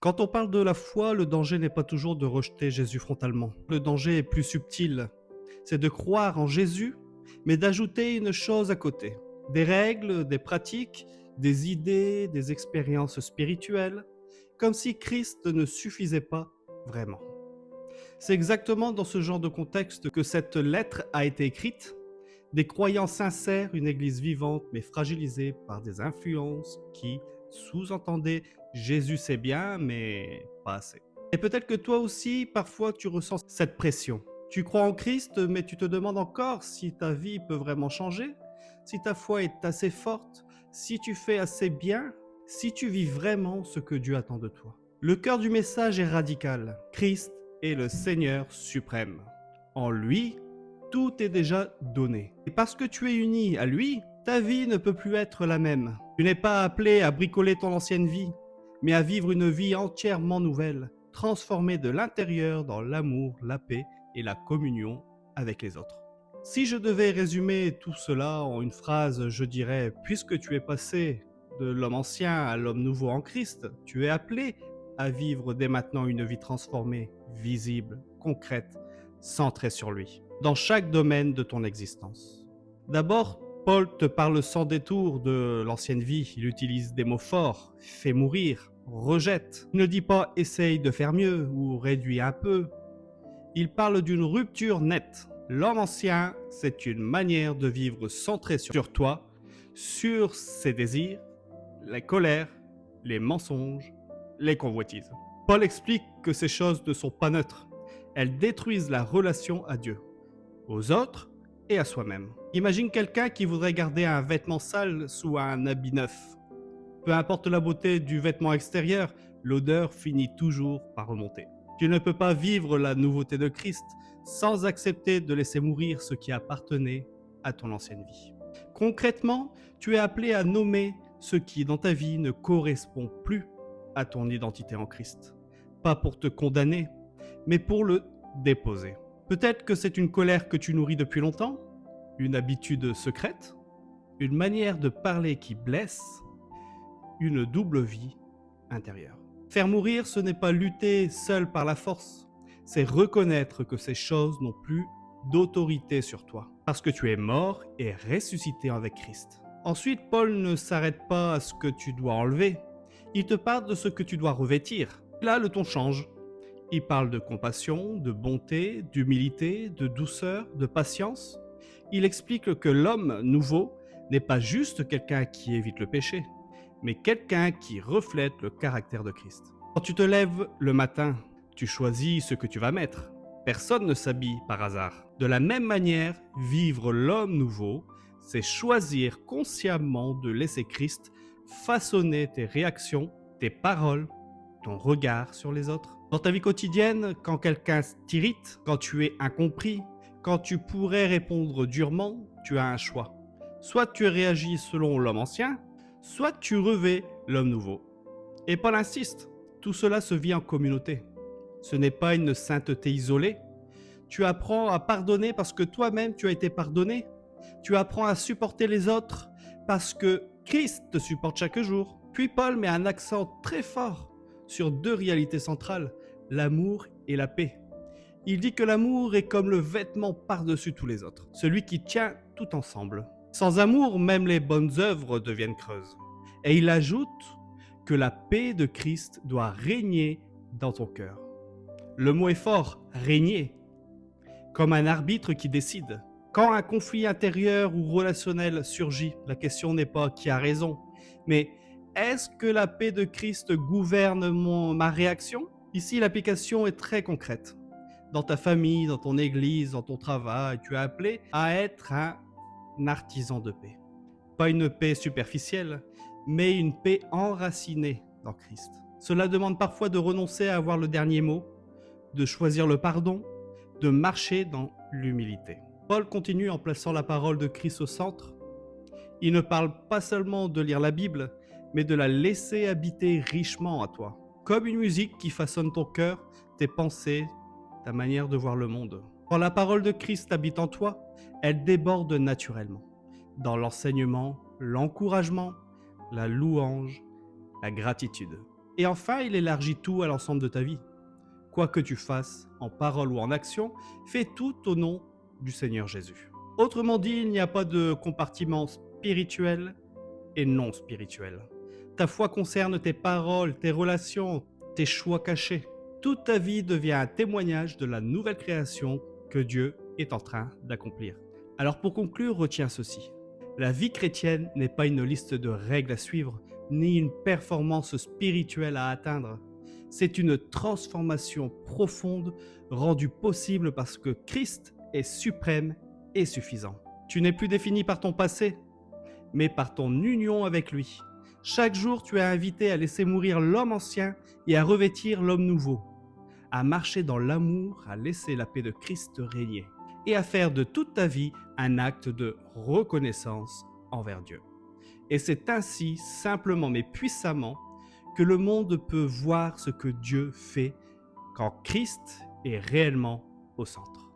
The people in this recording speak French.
Quand on parle de la foi, le danger n'est pas toujours de rejeter Jésus frontalement. Le danger est plus subtil. C'est de croire en Jésus, mais d'ajouter une chose à côté. Des règles, des pratiques, des idées, des expériences spirituelles, comme si Christ ne suffisait pas vraiment. C'est exactement dans ce genre de contexte que cette lettre a été écrite. Des croyants sincères, une église vivante mais fragilisée par des influences qui sous-entendaient Jésus c'est bien mais pas assez. Et peut-être que toi aussi, parfois tu ressens cette pression. Tu crois en Christ mais tu te demandes encore si ta vie peut vraiment changer, si ta foi est assez forte, si tu fais assez bien, si tu vis vraiment ce que Dieu attend de toi. Le cœur du message est radical. Christ est le Seigneur suprême. En lui, tout est déjà donné. Et parce que tu es uni à lui, ta vie ne peut plus être la même. Tu n'es pas appelé à bricoler ton ancienne vie, mais à vivre une vie entièrement nouvelle, transformée de l'intérieur dans l'amour, la paix et la communion avec les autres. Si je devais résumer tout cela en une phrase, je dirais, puisque tu es passé de l'homme ancien à l'homme nouveau en Christ, tu es appelé à vivre dès maintenant une vie transformée, visible, concrète, centrée sur lui, dans chaque domaine de ton existence. D'abord, Paul te parle sans détour de l'ancienne vie. Il utilise des mots forts, fait mourir, rejette. Il ne dit pas essaye de faire mieux ou réduis un peu. Il parle d'une rupture nette. L'homme ancien, c'est une manière de vivre centrée sur toi, sur ses désirs, les colères, les mensonges, les convoitises. Paul explique que ces choses ne sont pas neutres. Elles détruisent la relation à Dieu, aux autres et à soi-même. Imagine quelqu'un qui voudrait garder un vêtement sale sous un habit neuf. Peu importe la beauté du vêtement extérieur, l'odeur finit toujours par remonter. Tu ne peux pas vivre la nouveauté de Christ sans accepter de laisser mourir ce qui appartenait à ton ancienne vie. Concrètement, tu es appelé à nommer ce qui dans ta vie ne correspond plus à ton identité en Christ. Pas pour te condamner, mais pour le déposer. Peut-être que c'est une colère que tu nourris depuis longtemps, une habitude secrète, une manière de parler qui blesse, une double vie intérieure. Faire mourir, ce n'est pas lutter seul par la force, c'est reconnaître que ces choses n'ont plus d'autorité sur toi, parce que tu es mort et ressuscité avec Christ. Ensuite, Paul ne s'arrête pas à ce que tu dois enlever, il te parle de ce que tu dois revêtir. Là, le ton change. Il parle de compassion, de bonté, d'humilité, de douceur, de patience. Il explique que l'homme nouveau n'est pas juste quelqu'un qui évite le péché, mais quelqu'un qui reflète le caractère de Christ. Quand tu te lèves le matin, tu choisis ce que tu vas mettre. Personne ne s'habille par hasard. De la même manière, vivre l'homme nouveau, c'est choisir consciemment de laisser Christ façonner tes réactions, tes paroles, ton regard sur les autres. Dans ta vie quotidienne, quand quelqu'un t'irrite, quand tu es incompris, quand tu pourrais répondre durement, tu as un choix. Soit tu réagis selon l'homme ancien, soit tu revêts l'homme nouveau. Et Paul insiste, tout cela se vit en communauté. Ce n'est pas une sainteté isolée. Tu apprends à pardonner parce que toi-même tu as été pardonné. Tu apprends à supporter les autres parce que Christ te supporte chaque jour. Puis Paul met un accent très fort sur deux réalités centrales, l'amour et la paix. Il dit que l'amour est comme le vêtement par-dessus tous les autres, celui qui tient tout ensemble. Sans amour, même les bonnes œuvres deviennent creuses. Et il ajoute que la paix de Christ doit régner dans ton cœur. Le mot est fort, régner, comme un arbitre qui décide. Quand un conflit intérieur ou relationnel surgit, la question n'est pas qui a raison, mais est-ce que la paix de Christ gouverne ma réaction? Ici, l'application est très concrète. Dans ta famille, dans ton église, dans ton travail, tu es appelé à être un artisan de paix. Pas une paix superficielle, mais une paix enracinée dans Christ. Cela demande parfois de renoncer à avoir le dernier mot, de choisir le pardon, de marcher dans l'humilité. Paul continue en plaçant la parole de Christ au centre. Il ne parle pas seulement de lire la Bible, mais de la laisser habiter richement à toi, comme une musique qui façonne ton cœur, tes pensées, ta manière de voir le monde. Quand la parole de Christ habite en toi, elle déborde naturellement, dans l'enseignement, l'encouragement, la louange, la gratitude. Et enfin, il élargit tout à l'ensemble de ta vie. Quoi que tu fasses, en parole ou en action, fais tout au nom du Seigneur Jésus. Autrement dit, il n'y a pas de compartiment spirituel et non spirituel. Ta foi concerne tes paroles, tes relations, tes choix cachés. Toute ta vie devient un témoignage de la nouvelle création que Dieu est en train d'accomplir. Alors pour conclure, retiens ceci. La vie chrétienne n'est pas une liste de règles à suivre, ni une performance spirituelle à atteindre. C'est une transformation profonde rendue possible parce que Christ est suprême et suffisant. Tu n'es plus défini par ton passé, mais par ton union avec lui. Chaque jour, tu es invité à laisser mourir l'homme ancien et à revêtir l'homme nouveau, à marcher dans l'amour, à laisser la paix de Christ régner et à faire de toute ta vie un acte de reconnaissance envers Dieu. Et c'est ainsi, simplement mais puissamment, que le monde peut voir ce que Dieu fait quand Christ est réellement au centre.